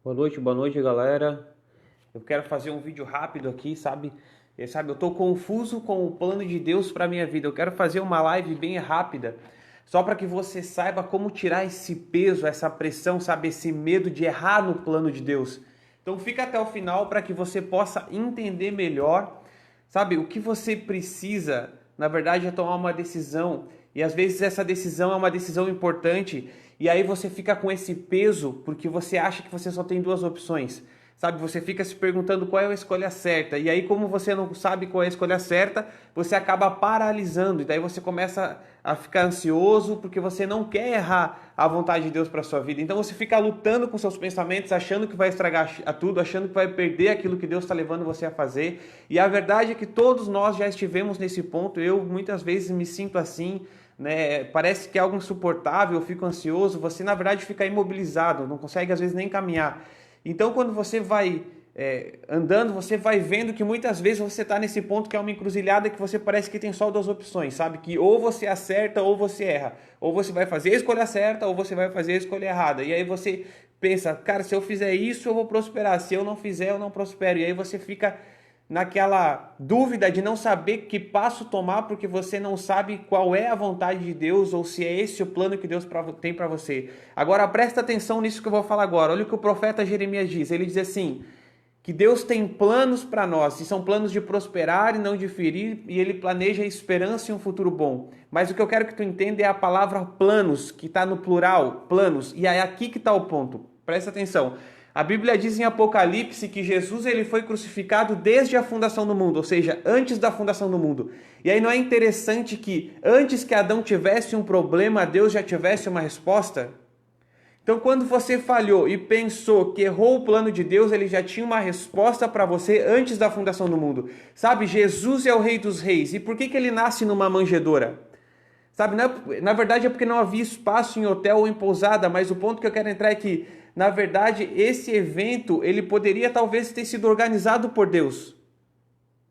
Boa noite, galera. Eu quero fazer um vídeo rápido aqui, sabe? Eu tô confuso com o plano de Deus para minha vida. Eu quero fazer uma live bem rápida, só para que você saiba como tirar esse peso, essa pressão, sabe? Esse medo de errar no plano de Deus. Então fica até o final para que você possa entender melhor, sabe? O que você precisa, na verdade, é tomar uma decisão. E às vezes essa decisão é uma decisão importante. E aí você fica com esse peso porque você acha que você só tem duas opções. Sabe, você fica se perguntando qual é a escolha certa. E aí, como você não sabe qual é a escolha certa, você acaba paralisando. E daí você começa a ficar ansioso porque você não quer errar a vontade de Deus para sua vida. Então você fica lutando com seus pensamentos, achando que vai estragar tudo, achando que vai perder aquilo que Deus está levando você a fazer. E a verdade é que todos nós já estivemos nesse ponto. Eu muitas vezes me sinto assim. Né? Parece que é algo insuportável, eu fico ansioso, você na verdade fica imobilizado, não consegue às vezes nem caminhar. Então quando você vai andando, você vai vendo que muitas vezes você está nesse ponto que é uma encruzilhada que você parece que tem só duas opções, sabe? Que ou você acerta ou você erra. Ou você vai fazer a escolha certa ou você vai fazer a escolha errada. E aí você pensa, cara, se eu fizer isso eu vou prosperar, se eu não fizer eu não prospero. E aí você fica naquela dúvida de não saber que passo tomar porque você não sabe qual é a vontade de Deus ou se é esse o plano que Deus tem para você. Agora presta atenção nisso que eu vou falar agora. Olha o que o profeta Jeremias diz. Ele diz assim, que Deus tem planos para nós, e são planos de prosperar e não de ferir, e Ele planeja esperança e um futuro bom. Mas o que eu quero que tu entenda é a palavra planos, que está no plural, planos, e é aqui que está o ponto. Presta atenção. A Bíblia diz em Apocalipse que Jesus ele foi crucificado desde a fundação do mundo, ou seja, antes da fundação do mundo. E aí não é interessante que antes que Adão tivesse um problema, Deus já tivesse uma resposta? Então, quando você falhou e pensou que errou o plano de Deus, ele já tinha uma resposta para você antes da fundação do mundo. Sabe, Jesus é o Rei dos Reis. E por que ele nasce numa manjedoura? Sabe, na verdade é porque não havia espaço em hotel ou em pousada, mas o ponto que eu quero entrar é que, na verdade, esse evento, ele poderia talvez ter sido organizado por Deus.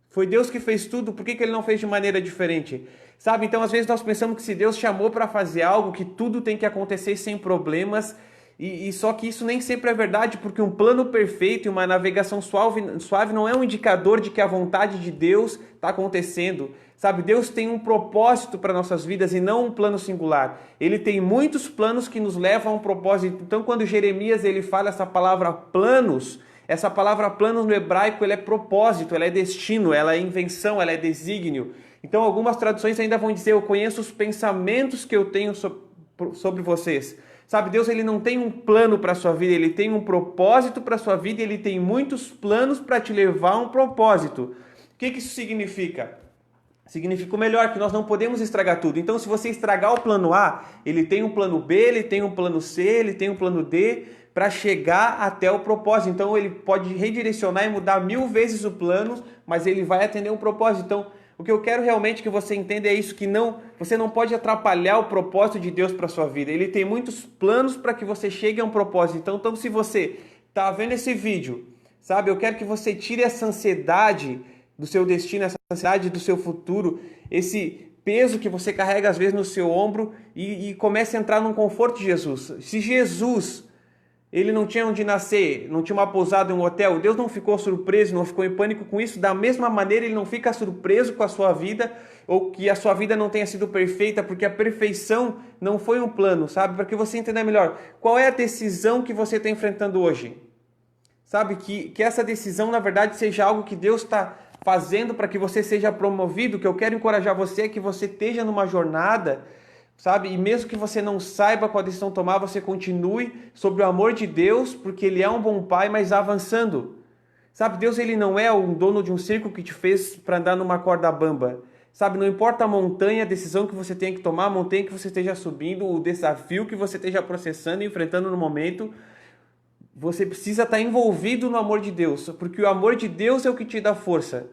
Foi Deus que fez tudo, por que ele não fez de maneira diferente? Sabe, então às vezes nós pensamos que se Deus chamou para fazer algo, que tudo tem que acontecer sem problemas, e só que isso nem sempre é verdade, porque um plano perfeito e uma navegação suave não é um indicador de que a vontade de Deus está acontecendo. Sabe, Deus tem um propósito para nossas vidas e não um plano singular. Ele tem muitos planos que nos levam a um propósito. Então quando Jeremias ele fala essa palavra planos, essa palavra planos no hebraico ela é propósito, ela é destino, ela é invenção, ela é desígnio. Então algumas traduções ainda vão dizer, eu conheço os pensamentos que eu tenho sobre vocês. Sabe, Deus ele não tem um plano para a sua vida, ele tem um propósito para a sua vida, ele tem muitos planos para te levar a um propósito. O que isso significa? Significa o melhor, que nós não podemos estragar tudo. Então, se você estragar o plano A, ele tem um plano B, ele tem um plano C, ele tem um plano D, para chegar até o propósito. Então, ele pode redirecionar e mudar 1000 vezes o plano, mas ele vai atender um propósito. Então, o que eu quero realmente que você entenda é isso, que você não pode atrapalhar o propósito de Deus para a sua vida. Ele tem muitos planos para que você chegue a um propósito. Então se você está vendo esse vídeo, sabe, eu quero que você tire essa ansiedade do seu destino, essa ansiedade do seu futuro, esse peso que você carrega às vezes no seu ombro e comece a entrar num conforto de Jesus. Se Jesus ele não tinha onde nascer, não tinha uma pousada em um hotel, Deus não ficou surpreso, não ficou em pânico com isso, da mesma maneira ele não fica surpreso com a sua vida, ou que a sua vida não tenha sido perfeita, porque a perfeição não foi um plano, sabe? Para que você entenda melhor, qual é a decisão que você está enfrentando hoje? Sabe, que essa decisão na verdade seja algo que Deus está fazendo para que você seja promovido, que eu quero encorajar você é que você esteja numa jornada, sabe? E mesmo que você não saiba qual decisão tomar, você continue sobre o amor de Deus, porque Ele é um bom Pai, mas avançando. Sabe, Deus ele não é um dono de um circo que te fez para andar numa corda bamba. Sabe, não importa a montanha, a decisão que você tem que tomar, a montanha que você esteja subindo, o desafio que você esteja processando e enfrentando no momento, você precisa estar envolvido no amor de Deus, porque o amor de Deus é o que te dá força,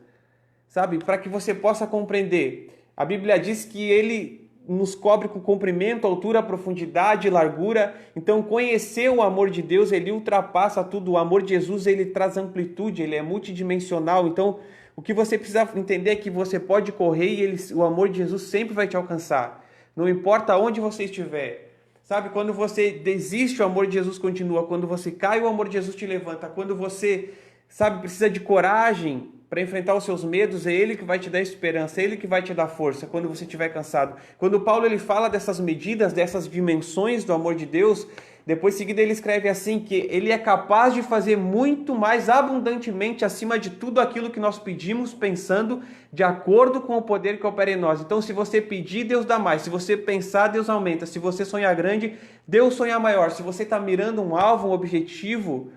sabe? Para que você possa compreender. A Bíblia diz que Ele nos cobre com comprimento, altura, profundidade, largura. Então, conhecer o amor de Deus, ele ultrapassa tudo. O amor de Jesus, ele traz amplitude, ele é multidimensional. Então, o que você precisa entender é que você pode correr e o amor de Jesus sempre vai te alcançar. Não importa onde você estiver. Sabe, quando você desiste, o amor de Jesus continua. Quando você cai, o amor de Jesus te levanta. Quando você, sabe, precisa de coragem para enfrentar os seus medos, é Ele que vai te dar esperança, é Ele que vai te dar força quando você estiver cansado. Quando Paulo ele fala dessas medidas, dessas dimensões do amor de Deus, depois em seguida ele escreve assim, que Ele é capaz de fazer muito mais abundantemente acima de tudo aquilo que nós pedimos, pensando de acordo com o poder que opera em nós. Então, se você pedir, Deus dá mais. Se você pensar, Deus aumenta. Se você sonhar grande, Deus sonha maior. Se você está mirando um alvo, um objetivo,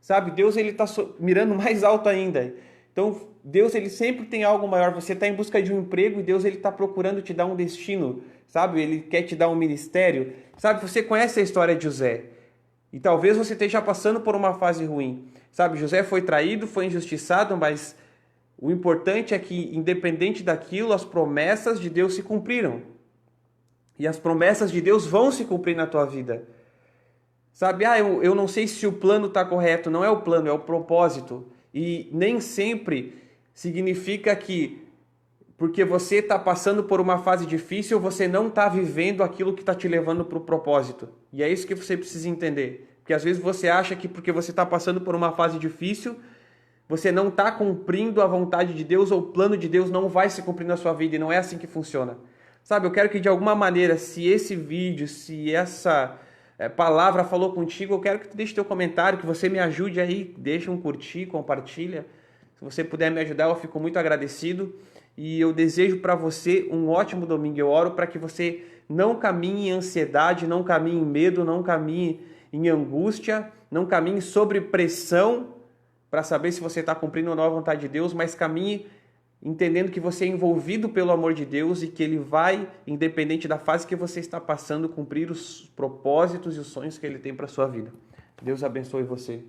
sabe, Deus ele está mirando mais alto ainda. Então, Deus ele sempre tem algo maior. Você está em busca de um emprego e Deus ele está procurando te dar um destino, sabe? Ele quer te dar um ministério. Sabe, você conhece a história de José. E talvez você esteja passando por uma fase ruim. Sabe, José foi traído, foi injustiçado, mas o importante é que, independente daquilo, as promessas de Deus se cumpriram. E as promessas de Deus vão se cumprir na tua vida. Sabe, eu não sei se o plano está correto. Não é o plano, é o propósito. E nem sempre significa que, porque você está passando por uma fase difícil, você não está vivendo aquilo que está te levando para o propósito. E é isso que você precisa entender. Porque às vezes você acha que porque você está passando por uma fase difícil, você não está cumprindo a vontade de Deus ou o plano de Deus não vai se cumprir na sua vida. E não é assim que funciona. Sabe, eu quero que de alguma maneira, se esse vídeo, se essa palavra falou contigo, eu quero que tu deixe teu comentário, que você me ajude aí, deixa um curtir, compartilha. Se você puder me ajudar, eu fico muito agradecido. E eu desejo para você um ótimo domingo. Eu oro para que você não caminhe em ansiedade, não caminhe em medo, não caminhe em angústia, não caminhe sob pressão para saber se você está cumprindo ou não a vontade de Deus, mas caminhe entendendo que você é envolvido pelo amor de Deus e que Ele vai, independente da fase que você está passando, cumprir os propósitos e os sonhos que Ele tem para a sua vida. Deus abençoe você.